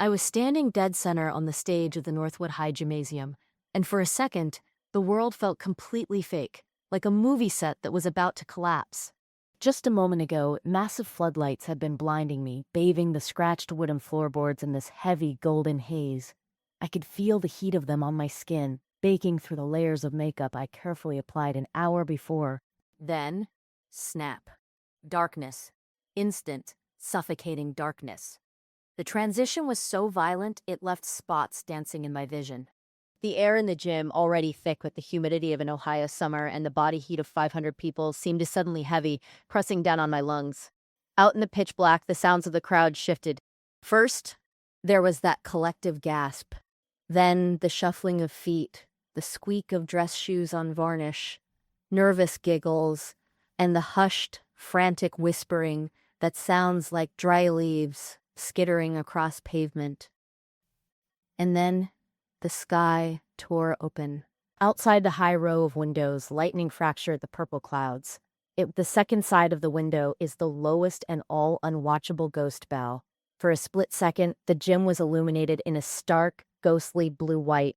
I was standing dead center on the stage of the Northwood High Gymnasium, and for a second, the world felt completely fake, like a movie set that was about to collapse. Just a moment ago, massive floodlights had been blinding me, bathing the scratched wooden floorboards in this heavy golden haze. I could feel the heat of them on my skin, baking through the layers of makeup I carefully applied an hour before. Then, snap. Darkness. Instant, suffocating darkness. The transition was so violent, it left spots dancing in my vision. The air in the gym, already thick with the humidity of an Ohio summer and the body heat of 500 people, seemed suddenly heavy, pressing down on my lungs. Out in the pitch black, the sounds of the crowd shifted. First, there was that collective gasp. Then the shuffling of feet, the squeak of dress shoes on varnish, nervous giggles, and the hushed, frantic whispering that sounds like dry leaves skittering across pavement. And then the sky tore open. Outside the high row of windows, lightning fractured the purple clouds. The second side of the window is the lowest and all unwatchable ghost bow. For a split second, the gym was illuminated in a stark, ghostly blue-white.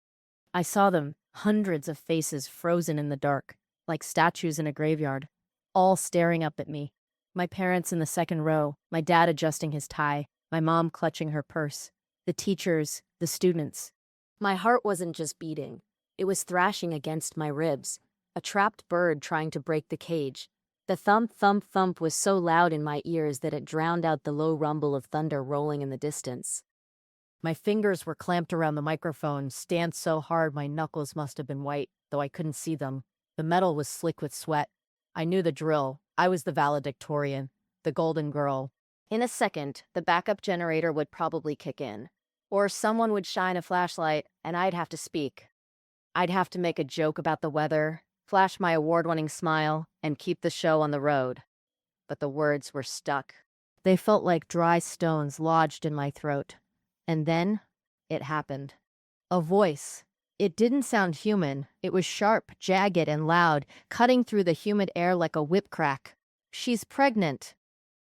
I saw them, hundreds of faces frozen in the dark, like statues in a graveyard, all staring up at me. My parents in the second row, my dad adjusting his tie, my mom clutching her purse, the teachers, the students. My heart wasn't just beating. It was thrashing against my ribs, a trapped bird trying to break the cage. The thump, thump, thump was so loud in my ears that it drowned out the low rumble of thunder rolling in the distance. My fingers were clamped around the microphone, stamped so hard my knuckles must have been white, though I couldn't see them. The metal was slick with sweat. I knew the drill. I was the valedictorian, the golden girl. In a second, the backup generator would probably kick in. Or someone would shine a flashlight, and I'd have to speak. I'd have to make a joke about the weather, flash my award-winning smile, and keep the show on the road. But the words were stuck. They felt like dry stones lodged in my throat. And then, it happened. A voice. It didn't sound human. It was sharp, jagged, and loud, cutting through the humid air like a whip crack. "She's pregnant."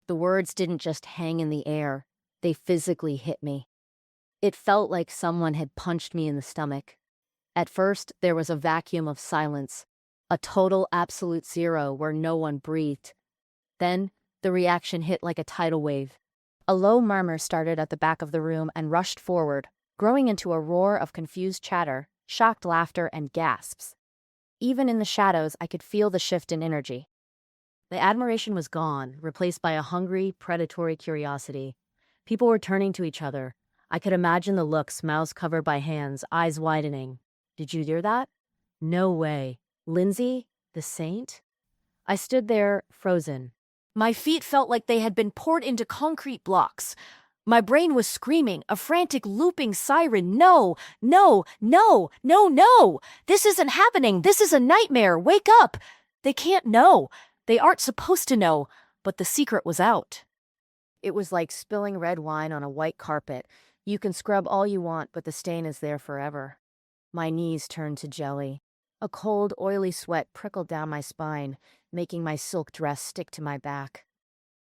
The words didn't just hang in the air. They physically hit me. It felt like someone had punched me in the stomach. At first, there was a vacuum of silence, a total absolute zero where no one breathed. Then, the reaction hit like a tidal wave. A low murmur started at the back of the room and rushed forward, growing into a roar of confused chatter, shocked laughter, and gasps. Even in the shadows, I could feel the shift in energy. The admiration was gone, replaced by a hungry, predatory curiosity. People were turning to each other. I could imagine the looks, mouths covered by hands, eyes widening. "Did you hear that?" "No way. Lindsay? The saint?" I stood there, frozen. My feet felt like they had been poured into concrete blocks. My brain was screaming, a frantic looping siren. No, no, no, no, no! This isn't happening! This is a nightmare! Wake up! They can't know. They aren't supposed to know. But the secret was out. It was like spilling red wine on a white carpet. You can scrub all you want, but the stain is there forever. My knees turned to jelly. A cold, oily sweat prickled down my spine, making my silk dress stick to my back.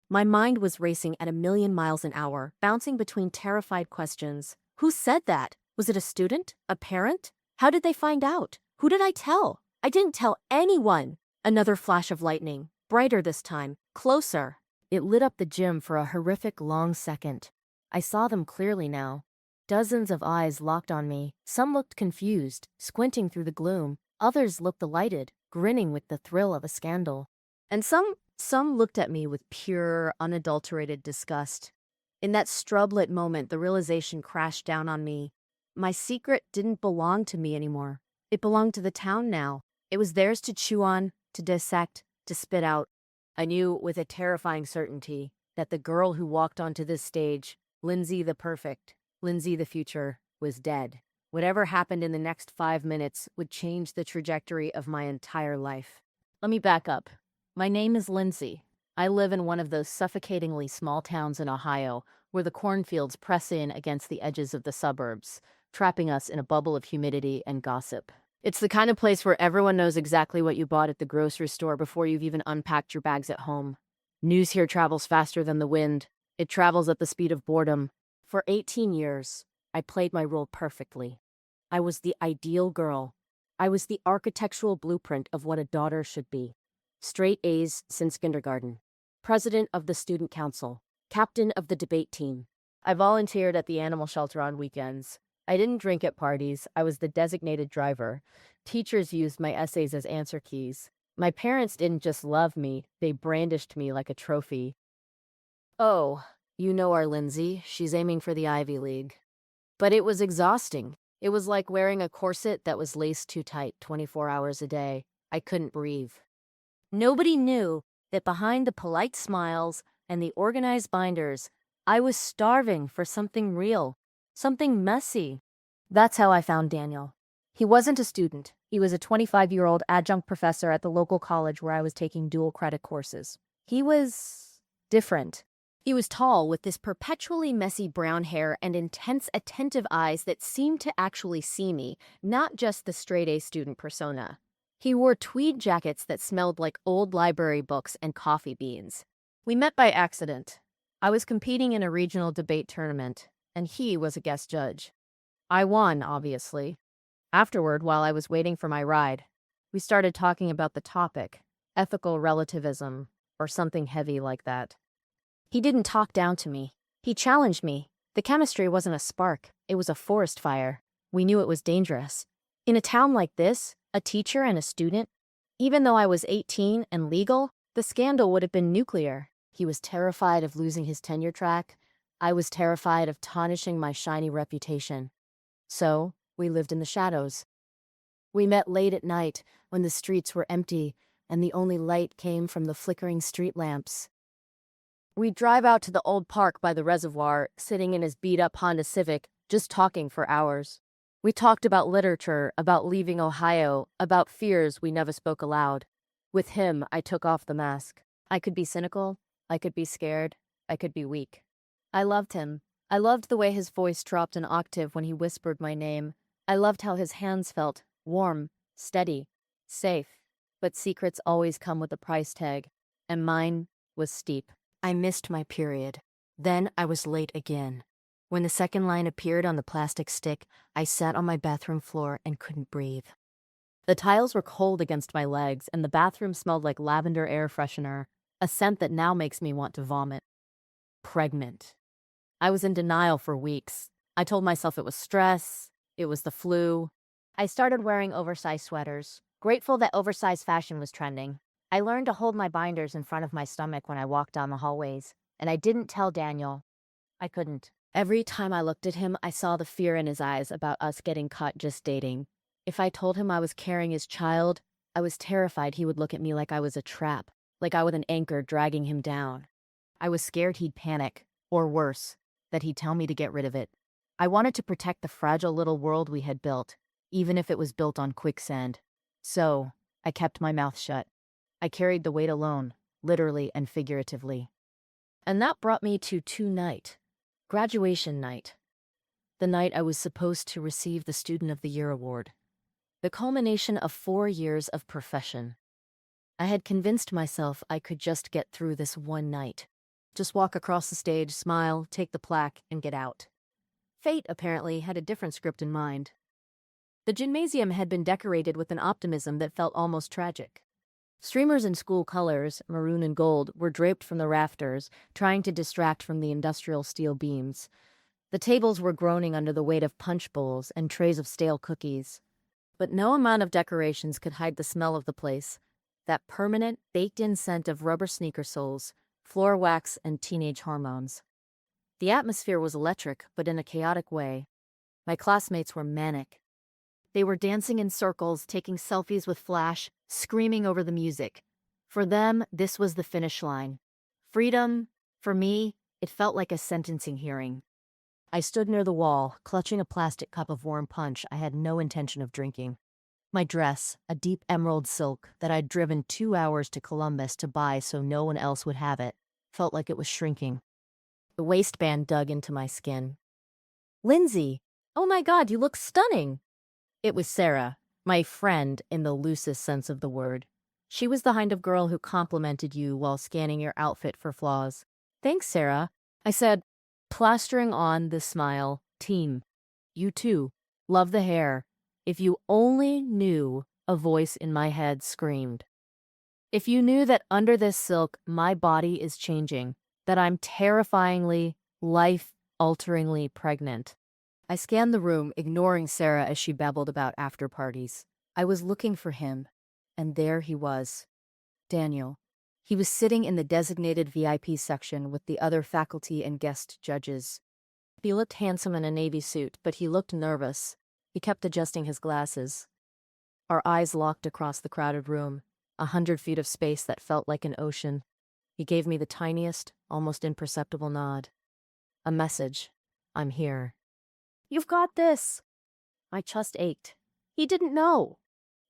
My mind was racing at 1,000,000 miles an hour, bouncing between terrified questions. Who said that? Was it a student? A parent? How did they find out? Who did I tell? I didn't tell anyone. Another flash of lightning, brighter this time, closer. It lit up the gym for a horrific long second. I saw them clearly now. Dozens of eyes locked on me. Some looked confused, squinting through the gloom. Others looked delighted, grinning with the thrill of a scandal. And some looked at me with pure, unadulterated disgust. In that strub-lit moment, the realization crashed down on me. My secret didn't belong to me anymore. It belonged to the town now. It was theirs to chew on, to dissect, to spit out. I knew with a terrifying certainty that the girl who walked onto this stage, Lindsay the perfect, Lindsay the future, was dead. Whatever happened in the next 5 minutes would change the trajectory of my entire life. Let me back up. My name is Lindsay. I live in one of those suffocatingly small towns in Ohio where the cornfields press in against the edges of the suburbs, trapping us in a bubble of humidity and gossip. It's the kind of place where everyone knows exactly what you bought at the grocery store before you've even unpacked your bags at home. News here travels faster than the wind. It travels at the speed of boredom. For 18 years, I played my role perfectly. I was the ideal girl. I was the architectural blueprint of what a daughter should be. Straight A's since kindergarten. President of the student council. Captain of the debate team. I volunteered at the animal shelter on weekends. I didn't drink at parties. I was the designated driver. Teachers used my essays as answer keys. My parents didn't just love me, they brandished me like a trophy. Oh, you know our Lindsay. She's aiming for the Ivy League. But it was exhausting. It was like wearing a corset that was laced too tight 24 hours a day. I couldn't breathe. Nobody knew that behind the polite smiles and the organized binders, I was starving for something real, something messy. That's how I found Daniel. He wasn't a student. He was a 25-year-old adjunct professor at the local college where I was taking dual credit courses. He was different. He was tall with this perpetually messy brown hair and intense, attentive eyes that seemed to actually see me, not just the straight-A student persona. He wore tweed jackets that smelled like old library books and coffee beans. We met by accident. I was competing in a regional debate tournament, and he was a guest judge. I won, obviously. Afterward, while I was waiting for my ride, we started talking about the topic, ethical relativism, or something heavy like that. He didn't talk down to me. He challenged me. The chemistry wasn't a spark. It was a forest fire. We knew it was dangerous. In a town like this, a teacher and a student, even though I was 18 and legal, the scandal would have been nuclear. He was terrified of losing his tenure track. I was terrified of tarnishing my shiny reputation. So, we lived in the shadows. We met late at night when the streets were empty and the only light came from the flickering street lamps. We'd drive out to the old park by the reservoir, sitting in his beat-up Honda Civic, just talking for hours. We talked about literature, about leaving Ohio, about fears we never spoke aloud. With him, I took off the mask. I could be cynical, I could be scared, I could be weak. I loved him. I loved the way his voice dropped an octave when he whispered my name. I loved how his hands felt, warm, steady, safe. But secrets always come with a price tag, and mine was steep. I missed my period. Then I was late again. When the second line appeared on the plastic stick, I sat on my bathroom floor and couldn't breathe. The tiles were cold against my legs, and the bathroom smelled like lavender air freshener, a scent that now makes me want to vomit. Pregnant. I was in denial for weeks. I told myself it was stress, it was the flu. I started wearing oversized sweaters, grateful that oversized fashion was trending. I learned to hold my binders in front of my stomach when I walked down the hallways, and I didn't tell Daniel. I couldn't. Every time I looked at him, I saw the fear in his eyes about us getting caught just dating. If I told him I was carrying his child, I was terrified he would look at me like I was a trap, like I was an anchor dragging him down. I was scared he'd panic, or worse, that he'd tell me to get rid of it. I wanted to protect the fragile little world we had built, even if it was built on quicksand. So, I kept my mouth shut. I carried the weight alone, literally and figuratively. And that brought me to tonight, graduation night. The night I was supposed to receive the Student of the Year award. The culmination of 4 years of profession. I had convinced myself I could just get through this one night. Just walk across the stage, smile, take the plaque, and get out. Fate, apparently, had a different script in mind. The gymnasium had been decorated with an optimism that felt almost tragic. Streamers in school colors, maroon and gold, were draped from the rafters, trying to distract from the industrial steel beams. The tables were groaning under the weight of punch bowls and trays of stale cookies. But no amount of decorations could hide the smell of the place, that permanent, baked-in scent of rubber sneaker soles, floor wax, and teenage hormones. The atmosphere was electric, but in a chaotic way. My classmates were manic. They were dancing in circles, taking selfies with flash, screaming over the music. For them, this was the finish line. Freedom, for me, it felt like a sentencing hearing. I stood near the wall, clutching a plastic cup of warm punch I had no intention of drinking. My dress, a deep emerald silk that I'd driven 2 hours to Columbus to buy so no one else would have it, felt like it was shrinking. The waistband dug into my skin. "Lindsay, oh my God, you look stunning!" It was Sarah, my friend in the loosest sense of the word. She was the kind of girl who complimented you while scanning your outfit for flaws. "Thanks, Sarah," I said. plastering on the smile. Team, you too. Love the hair. If you only knew, a voice in my head screamed. If you knew that under this silk, my body is changing, that I'm terrifyingly, life-alteringly pregnant. I scanned the room, ignoring Sarah as she babbled about after parties. I was looking for him, and there he was. Daniel. He was sitting in the designated VIP section with the other faculty and guest judges. He looked handsome in a navy suit, but he looked nervous. He kept adjusting his glasses. Our eyes locked across the crowded room, 100 feet of space that felt like an ocean. He gave me the tiniest, almost imperceptible nod. A message. I'm here. You've got this. My chest ached. He didn't know.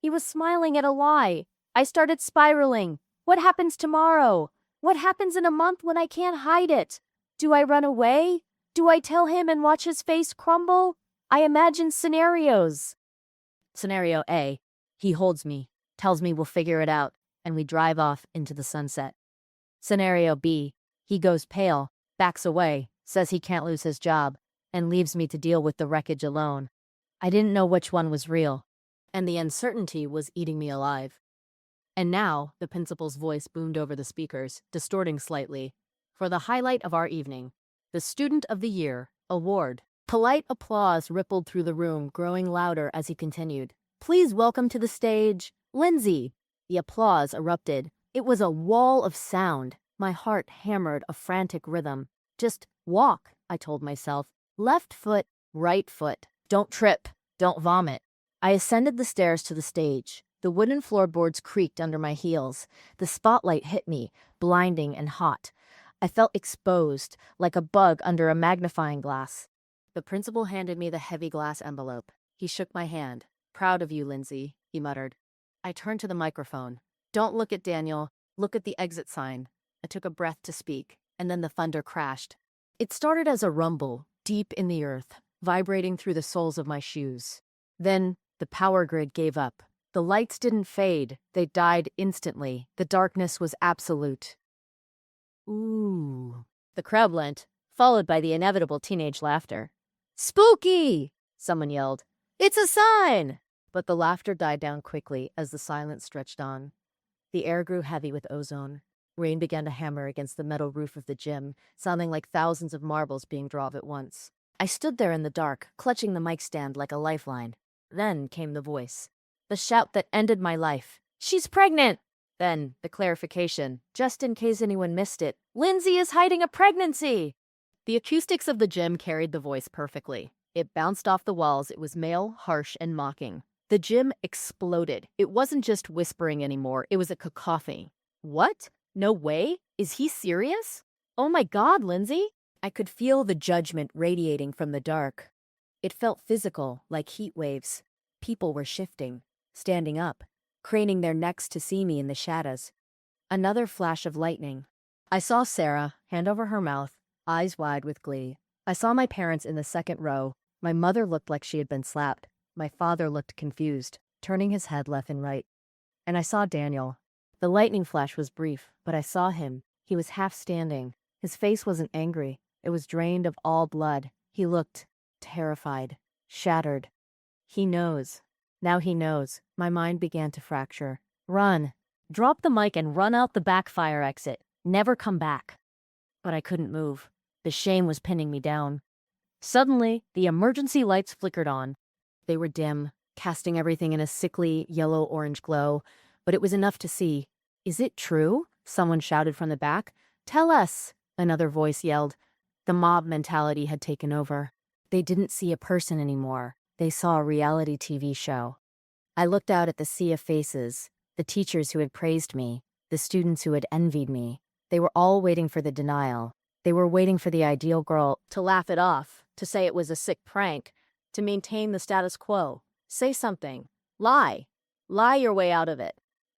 He was smiling at a lie. I started spiraling. What happens tomorrow? What happens in a month when I can't hide it? Do I run away? Do I tell him and watch his face crumble? I imagine scenarios. Scenario A. He holds me, tells me we'll figure it out, and we drive off into the sunset. Scenario B. He goes pale, backs away, says he can't lose his job, and leaves me to deal with the wreckage alone. I didn't know which one was real, and the uncertainty was eating me alive. And now, the principal's voice boomed over the speakers, distorting slightly. For the highlight of our evening, the Student of the Year award. Polite applause rippled through the room, growing louder as he continued. Please welcome to the stage, Lindsay. The applause erupted. It was a wall of sound. My heart hammered a frantic rhythm. Just walk, I told myself. Left foot, right foot. Don't trip. Don't vomit. I ascended the stairs to the stage. The wooden floorboards creaked under my heels. The spotlight hit me, blinding and hot. I felt exposed, like a bug under a magnifying glass. The principal handed me the heavy glass envelope. He shook my hand. Proud of you, Lindsay, he muttered. I turned to the microphone. Don't look at Daniel. Look at the exit sign. I took a breath to speak, and then the thunder crashed. It started as a rumble, deep in the earth, vibrating through the soles of my shoes. Then the power grid gave up. The lights didn't fade. They died instantly. The darkness was absolute. Ooh. The crowd lent, followed by the inevitable teenage laughter. Spooky! Someone yelled. It's a sign! But the laughter died down quickly as the silence stretched on. The air grew heavy with ozone. Rain began to hammer against the metal roof of the gym, sounding like thousands of marbles being dropped at once. I stood there in the dark, clutching the mic stand like a lifeline. Then came the voice. The shout that ended my life. She's pregnant! Then the clarification, just in case anyone missed it. Lindsay is hiding a pregnancy! The acoustics of the gym carried the voice perfectly. It bounced off the walls. It was male, harsh, and mocking. The gym exploded. It wasn't just whispering anymore. It was a cacophony. What? No way? Is he serious? Oh my God, Lindsay! I could feel the judgment radiating from the dark. It felt physical, like heat waves. People were shifting, standing up, craning their necks to see me in the shadows. Another flash of lightning. I saw Sarah, hand over her mouth, eyes wide with glee. I saw my parents in the second row. My mother looked like she had been slapped. My father looked confused, turning his head left and right. And I saw Daniel. The lightning flash was brief, but I saw him. He was half standing. His face wasn't angry. It was drained of all blood. He looked terrified, shattered. He knows. Now he knows. My mind began to fracture. Run. Drop the mic and run out the back fire exit. Never come back. But I couldn't move. The shame was pinning me down. Suddenly, the emergency lights flickered on. They were dim, casting everything in a sickly yellow-orange glow, but it was enough to see. Is it true? Someone shouted from the back. Tell us, another voice yelled. The mob mentality had taken over. They didn't see a person anymore. They saw a reality TV show. I looked out at the sea of faces, the teachers who had praised me, the students who had envied me. They were all waiting for the denial. They were waiting for the ideal girl to laugh it off, to say it was a sick prank, to maintain the status quo. Say something. Lie. Lie your way out of it.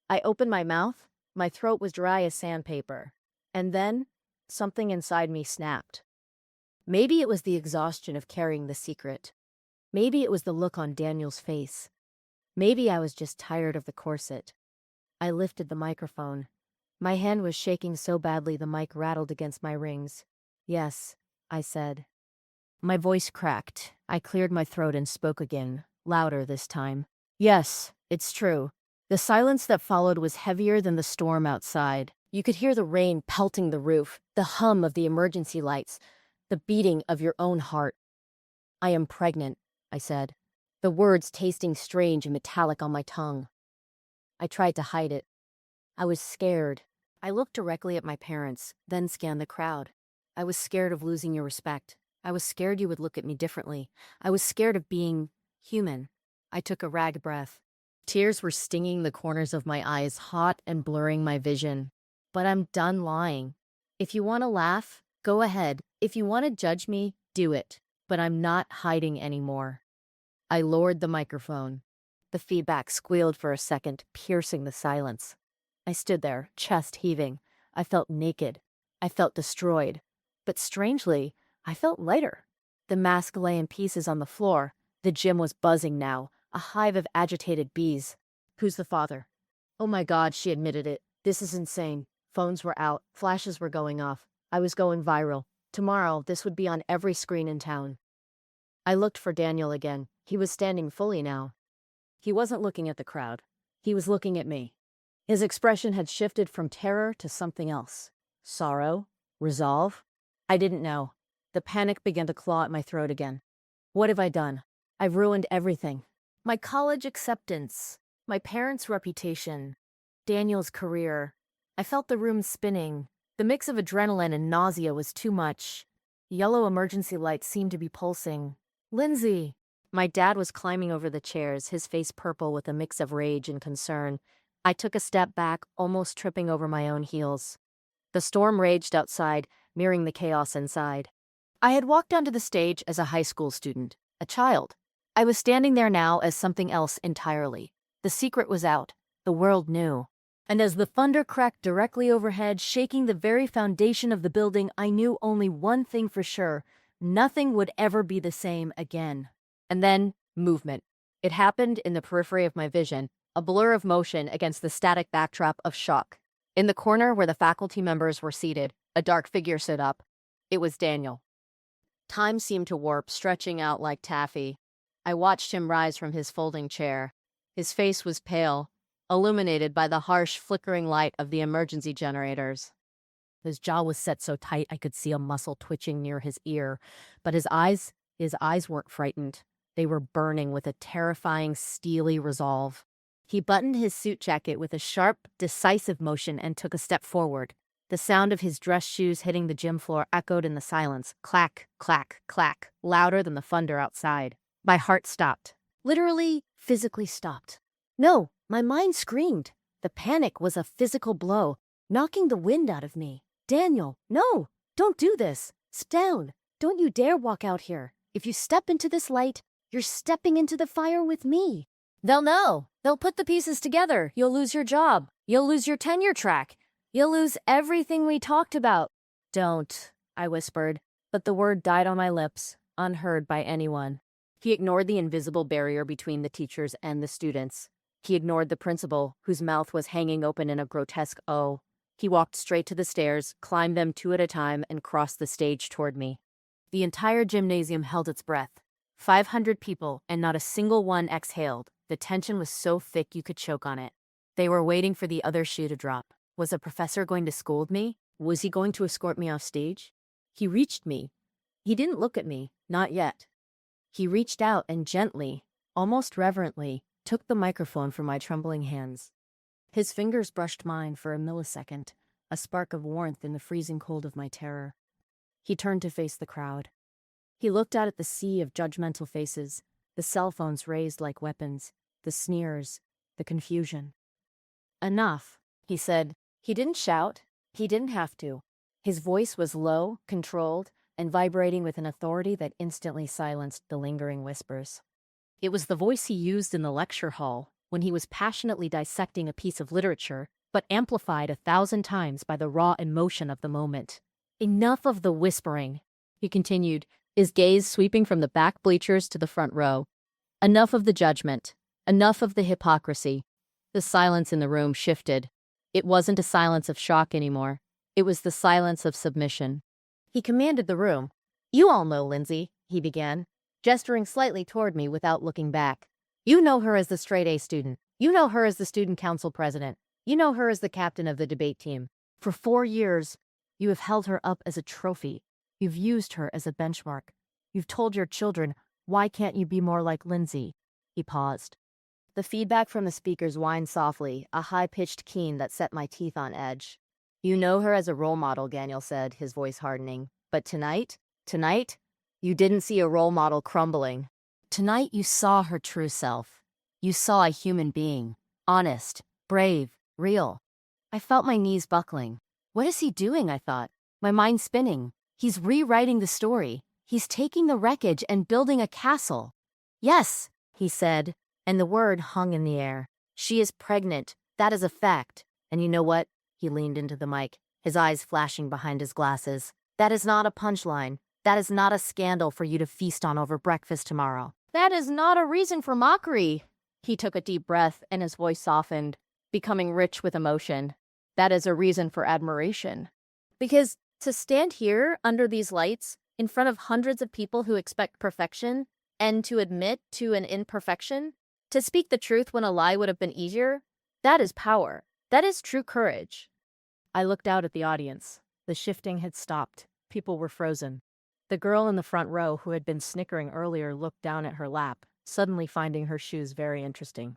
I opened my mouth. My throat was dry as sandpaper. And then, something inside me snapped. Maybe it was the exhaustion of carrying the secret. Maybe it was the look on Daniel's face. Maybe I was just tired of the corset. I lifted the microphone. My hand was shaking so badly the mic rattled against my rings. Yes, I said. My voice cracked. I cleared my throat and spoke again, louder this time. Yes, it's true. The silence that followed was heavier than the storm outside. You could hear the rain pelting the roof, the hum of the emergency lights, the beating of your own heart. I am pregnant, I said, the words tasting strange and metallic on my tongue. I tried to hide it. I was scared. I looked directly at my parents, then scanned the crowd. I was scared of losing your respect. I was scared you would look at me differently. I was scared of being human. I took a rag breath. Tears were stinging the corners of my eyes, hot and blurring my vision. But I'm done lying. If you want to laugh, go ahead. If you want to judge me, do it. But I'm not hiding anymore. I lowered the microphone. The feedback squealed for a second, piercing the silence. I stood there, chest heaving. I felt naked. I felt destroyed. But strangely, I felt lighter. The mask lay in pieces on the floor. The gym was buzzing now, a hive of agitated bees. Who's the father? Oh my God, she admitted it. This is insane. Phones were out. Flashes were going off. I was going viral. Tomorrow, this would be on every screen in town. I looked for Daniel again. He was standing fully now. He wasn't looking at the crowd. He was looking at me. His expression had shifted from terror to something else. Sorrow? Resolve? I didn't know. The panic began to claw at my throat again. What have I done? I've ruined everything. My college acceptance. My parents' reputation. Daniel's career. I felt the room spinning. The mix of adrenaline and nausea was too much. Yellow emergency lights seemed to be pulsing. Lindsay! My dad was climbing over the chairs, his face purple with a mix of rage and concern. I took a step back, almost tripping over my own heels. The storm raged outside, mirroring the chaos inside. I had walked onto the stage as a high school student, a child. I was standing there now as something else entirely. The secret was out. The world knew. And as the thunder cracked directly overhead, shaking the very foundation of the building, I knew only one thing for sure. Nothing would ever be the same again. And then, movement. It happened in the periphery of my vision, a blur of motion against the static backdrop of shock. In the corner where the faculty members were seated, a dark figure stood up. It was Daniel. Time seemed to warp, stretching out like taffy. I watched him rise from his folding chair. His face was pale, illuminated by the harsh, flickering light of the emergency generators. His jaw was set so tight I could see a muscle twitching near his ear, but his eyes weren't frightened. They were burning with a terrifying, steely resolve. He buttoned his suit jacket with a sharp, decisive motion and took a step forward. The sound of his dress shoes hitting the gym floor echoed in the silence. Clack, clack, clack, louder than the thunder outside. My heart stopped. Literally, physically stopped. No, my mind screamed. The panic was a physical blow, knocking the wind out of me. Daniel, no, don't do this. Sit down. Don't you dare walk out here. If you step into this light, you're stepping into the fire with me. They'll know. They'll put the pieces together. You'll lose your job. You'll lose your tenure track. You'll lose everything we talked about. Don't, I whispered, but the word died on my lips, unheard by anyone. He ignored the invisible barrier between the teachers and the students. He ignored the principal, whose mouth was hanging open in a grotesque O. He walked straight to the stairs, climbed them 2 at a time, and crossed the stage toward me. The entire gymnasium held its breath. 500 people, and not a single one exhaled. The tension was so thick you could choke on it. They were waiting for the other shoe to drop. Was the professor going to scold me? Was he going to escort me off stage? He reached me. He didn't look at me, not yet. He reached out and gently, almost reverently, took the microphone from my trembling hands. His fingers brushed mine for a millisecond, a spark of warmth in the freezing cold of my terror. He turned to face the crowd. He looked out at the sea of judgmental faces, the cell phones raised like weapons, the sneers, the confusion. Enough, he said. He didn't shout. He didn't have to. His voice was low, controlled, and vibrating with an authority that instantly silenced the lingering whispers. It was the voice he used in the lecture hall when he was passionately dissecting a piece of literature, but amplified 1,000 times by the raw emotion of the moment. Enough of the whispering, he continued, his gaze sweeping from the back bleachers to the front row. Enough of the judgment. Enough of the hypocrisy. The silence in the room shifted. It wasn't a silence of shock anymore. It was the silence of submission. He commanded the room. You all know Lindsay, he began, gesturing slightly toward me without looking back. You know her as the straight-A student. You know her as the student council president. You know her as the captain of the debate team. For 4 years, you have held her up as a trophy. You've used her as a benchmark. You've told your children, why can't you be more like Lindsay? He paused. The feedback from the speakers whined softly, a high-pitched keen that set my teeth on edge. You know her as a role model, Daniel said, his voice hardening. But tonight, you didn't see a role model crumbling. Tonight you saw her true self. You saw a human being. Honest, brave, real. I felt my knees buckling. What is he doing, I thought, my mind spinning. He's rewriting the story. He's taking the wreckage and building a castle. Yes, he said, and the word hung in the air. She is pregnant. That is a fact. And you know what? He leaned into the mic, his eyes flashing behind his glasses. That is not a punchline. That is not a scandal for you to feast on over breakfast tomorrow. That is not a reason for mockery. He took a deep breath and his voice softened, becoming rich with emotion. That is a reason for admiration. Because to stand here under these lights, in front of hundreds of people who expect perfection, and to admit to an imperfection, to speak the truth when a lie would have been easier, that is power. That is true courage. I looked out at the audience. The shifting had stopped. People were frozen. The girl in the front row who had been snickering earlier looked down at her lap, suddenly finding her shoes very interesting.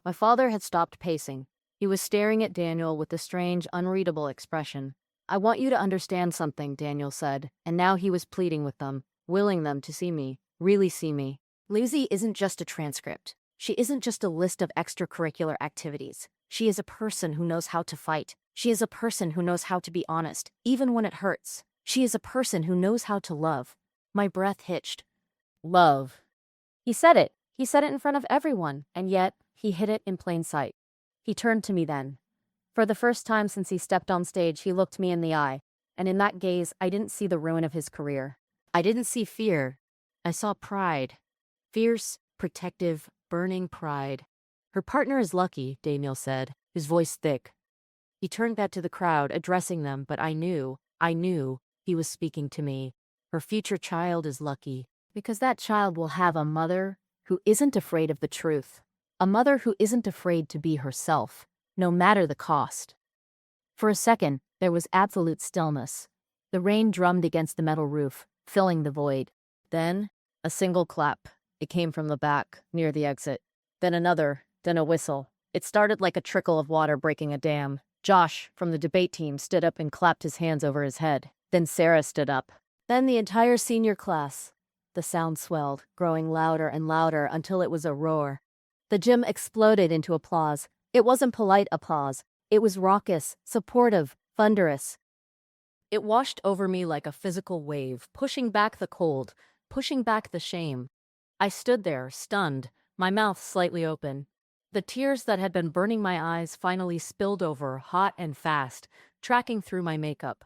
My father had stopped pacing. He was staring at Daniel with a strange, unreadable expression. I want you to understand something, Daniel said, and now he was pleading with them, willing them to see me, really see me. Lucy isn't just a transcript. She isn't just a list of extracurricular activities. She is a person who knows how to fight. She is a person who knows how to be honest, even when it hurts. She is a person who knows how to love. My breath hitched. Love. He said it. He said it in front of everyone, and yet he hid it in plain sight. He turned to me then. For the first time since he stepped on stage, he looked me in the eye, and in that gaze, I didn't see the ruin of his career. I didn't see fear. I saw pride. Fierce, protective, burning pride. Her partner is lucky, Daniel said, his voice thick. He turned that to the crowd, addressing them, but I knew he was speaking to me. Her future child is lucky, because that child will have a mother who isn't afraid of the truth. A mother who isn't afraid to be herself, no matter the cost. For a second, there was absolute stillness. The rain drummed against the metal roof, filling the void. Then, a single clap. It came from the back, near the exit. Then another, then a whistle. It started like a trickle of water breaking a dam. Josh, from the debate team, stood up and clapped his hands over his head. Then Sarah stood up. Then the entire senior class. The sound swelled, growing louder and louder until it was a roar. The gym exploded into applause. It wasn't polite applause. It was raucous, supportive, thunderous. It washed over me like a physical wave, pushing back the cold, pushing back the shame. I stood there, stunned, my mouth slightly open. The tears that had been burning my eyes finally spilled over, hot and fast, tracking through my makeup.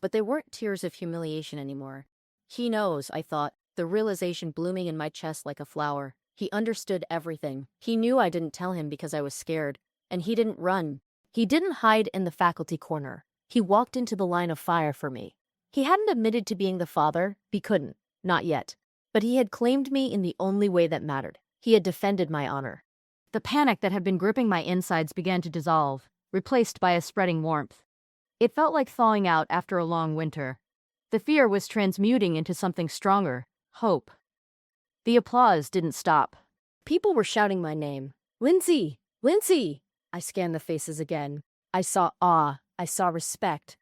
But they weren't tears of humiliation anymore. He knows, I thought, the realization blooming in my chest like a flower. He understood everything. He knew I didn't tell him because I was scared. And he didn't run. He didn't hide in the faculty corner. He walked into the line of fire for me. He hadn't admitted to being the father. He couldn't. Not yet. But he had claimed me in the only way that mattered. He had defended my honor. The panic that had been gripping my insides began to dissolve, replaced by a spreading warmth. It felt like thawing out after a long winter. The fear was transmuting into something stronger, hope. The applause didn't stop. People were shouting my name. Lindsay! Lindsay! I scanned the faces again. I saw awe. I saw respect.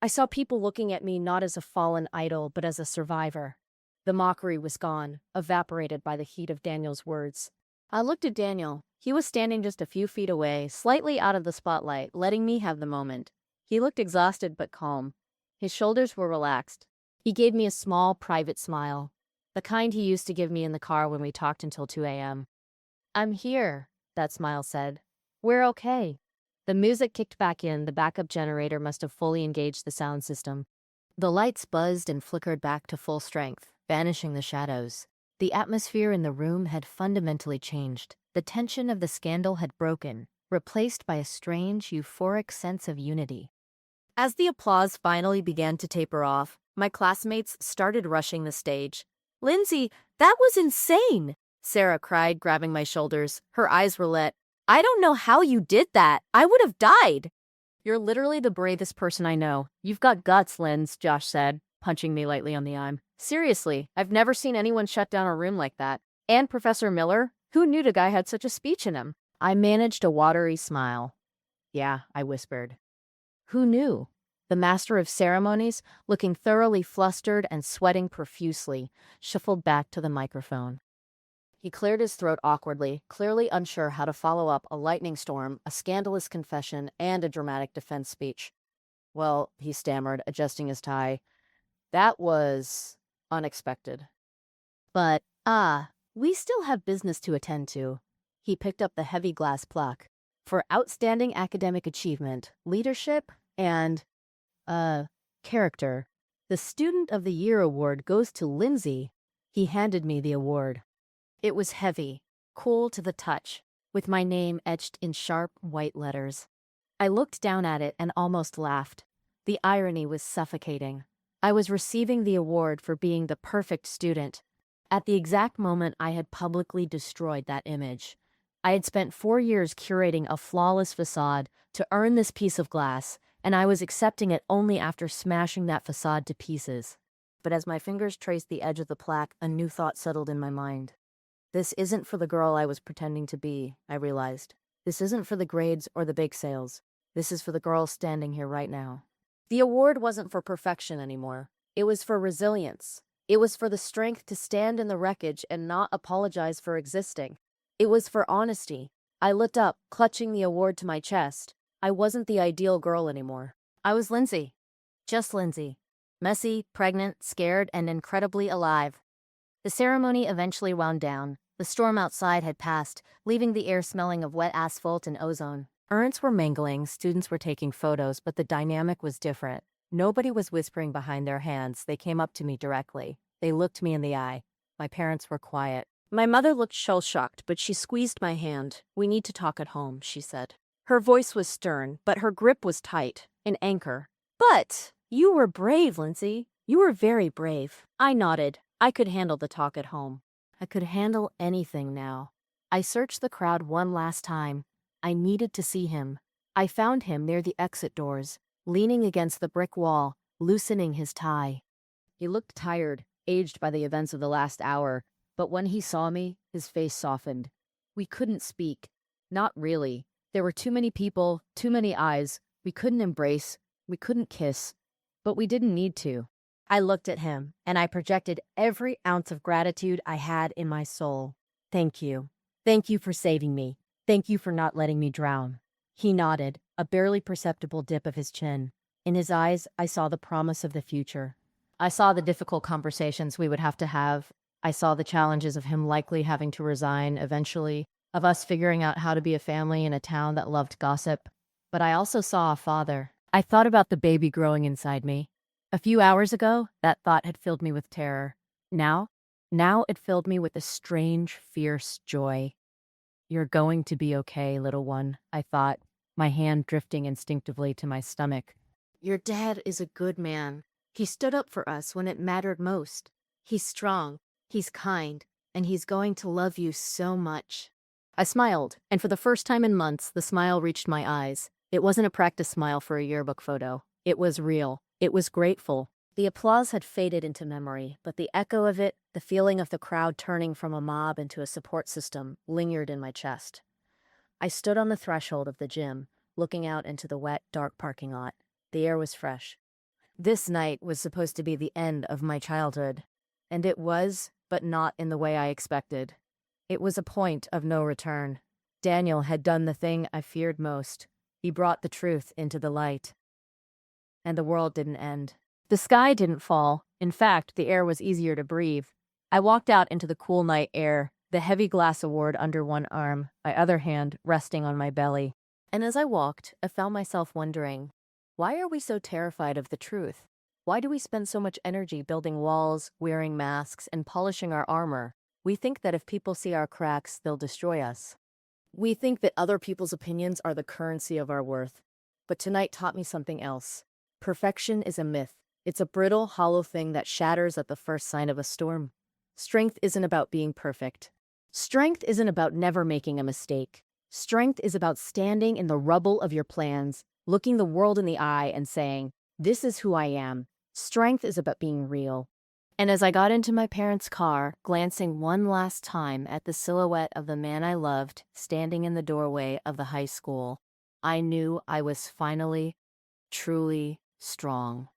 I saw people looking at me not as a fallen idol, but as a survivor. The mockery was gone, evaporated by the heat of Daniel's words. I looked at Daniel. He was standing just a few feet away, slightly out of the spotlight, letting me have the moment. He looked exhausted but calm. His shoulders were relaxed. He gave me a small, private smile, the kind he used to give me in the car when we talked until 2 a.m. I'm here, that smile said. We're okay. The music kicked back in. The backup generator must have fully engaged the sound system. The lights buzzed and flickered back to full strength, banishing the shadows. The atmosphere in the room had fundamentally changed. The tension of the scandal had broken, replaced by a strange, euphoric sense of unity. As the applause finally began to taper off, my classmates started rushing the stage. "Lindsay, that was insane!" Sarah cried, grabbing my shoulders. Her eyes were lit. "I don't know how you did that. I would have died." "You're literally the bravest person I know. You've got guts, Linz," Josh said, punching me lightly on the arm. "Seriously, I've never seen anyone shut down a room like that. And Professor Miller? Who knew the guy had such a speech in him?" I managed a watery smile. "Yeah," I whispered. "Who knew?" The master of ceremonies, looking thoroughly flustered and sweating profusely, shuffled back to the microphone. He cleared his throat awkwardly, clearly unsure how to follow up a lightning storm, a scandalous confession, and a dramatic defense speech. "Well," he stammered, adjusting his tie, "that was unexpected. But, we still have business to attend to." He picked up the heavy glass plaque. "For outstanding academic achievement, leadership, and, character. The Student of the Year award goes to Lindsay." He handed me the award. It was heavy, cool to the touch, with my name etched in sharp white letters. I looked down at it and almost laughed. The irony was suffocating. I was receiving the award for being the perfect student, at the exact moment I had publicly destroyed that image. I had spent 4 years curating a flawless facade to earn this piece of glass, and I was accepting it only after smashing that facade to pieces. But as my fingers traced the edge of the plaque, a new thought settled in my mind. This isn't for the girl I was pretending to be, I realized. This isn't for the grades or the bake sales. This is for the girl standing here right now. The award wasn't for perfection anymore. It was for resilience. It was for the strength to stand in the wreckage and not apologize for existing. It was for honesty. I looked up, clutching the award to my chest. I wasn't the ideal girl anymore. I was Lindsay. Just Lindsay. Messy, pregnant, scared, and incredibly alive. The ceremony eventually wound down. The storm outside had passed, leaving the air smelling of wet asphalt and ozone. Urns were mingling, students were taking photos, but the dynamic was different. Nobody was whispering behind their hands. They came up to me directly. They looked me in the eye. My parents were quiet. My mother looked shell-shocked, but she squeezed my hand. "We need to talk at home," she said. Her voice was stern, but her grip was tight, an anchor. "But you were brave, Lindsay. You were very brave." I nodded. I could handle the talk at home. I could handle anything now. I searched the crowd one last time. I needed to see him. I found him near the exit doors, leaning against the brick wall, loosening his tie. He looked tired, aged by the events of the last hour, but when he saw me, his face softened. We couldn't speak. Not really. There were too many people, too many eyes. We couldn't embrace. We couldn't kiss. But we didn't need to. I looked at him, and I projected every ounce of gratitude I had in my soul. "Thank you. Thank you for saving me. Thank you for not letting me drown." He nodded, a barely perceptible dip of his chin. In his eyes, I saw the promise of the future. I saw the difficult conversations we would have to have. I saw the challenges of him likely having to resign eventually, of us figuring out how to be a family in a town that loved gossip. But I also saw a father. I thought about the baby growing inside me. A few hours ago, that thought had filled me with terror. Now it filled me with a strange, fierce joy. "You're going to be okay, little one," I thought, my hand drifting instinctively to my stomach. "Your dad is a good man. He stood up for us when it mattered most. He's strong, he's kind, and he's going to love you so much." I smiled, and for the first time in months, the smile reached my eyes. It wasn't a practice smile for a yearbook photo. It was real. It was grateful. The applause had faded into memory, but the echo of it, the feeling of the crowd turning from a mob into a support system, lingered in my chest. I stood on the threshold of the gym, looking out into the wet, dark parking lot. The air was fresh. This night was supposed to be the end of my childhood, and it was, but not in the way I expected. It was a point of no return. Daniel had done the thing I feared most. He brought the truth into the light. And the world didn't end. The sky didn't fall. In fact, the air was easier to breathe. I walked out into the cool night air, the heavy glass award under one arm, my other hand resting on my belly. And as I walked, I found myself wondering, why are we so terrified of the truth? Why do we spend so much energy building walls, wearing masks, and polishing our armor? We think that if people see our cracks, they'll destroy us. We think that other people's opinions are the currency of our worth. But tonight taught me something else. Perfection is a myth. It's a brittle, hollow thing that shatters at the first sign of a storm. Strength isn't about being perfect. Strength isn't about never making a mistake. Strength is about standing in the rubble of your plans, looking the world in the eye and saying, "This is who I am." Strength is about being real. And as I got into my parents' car, glancing one last time at the silhouette of the man I loved standing in the doorway of the high school, I knew I was finally, truly strong.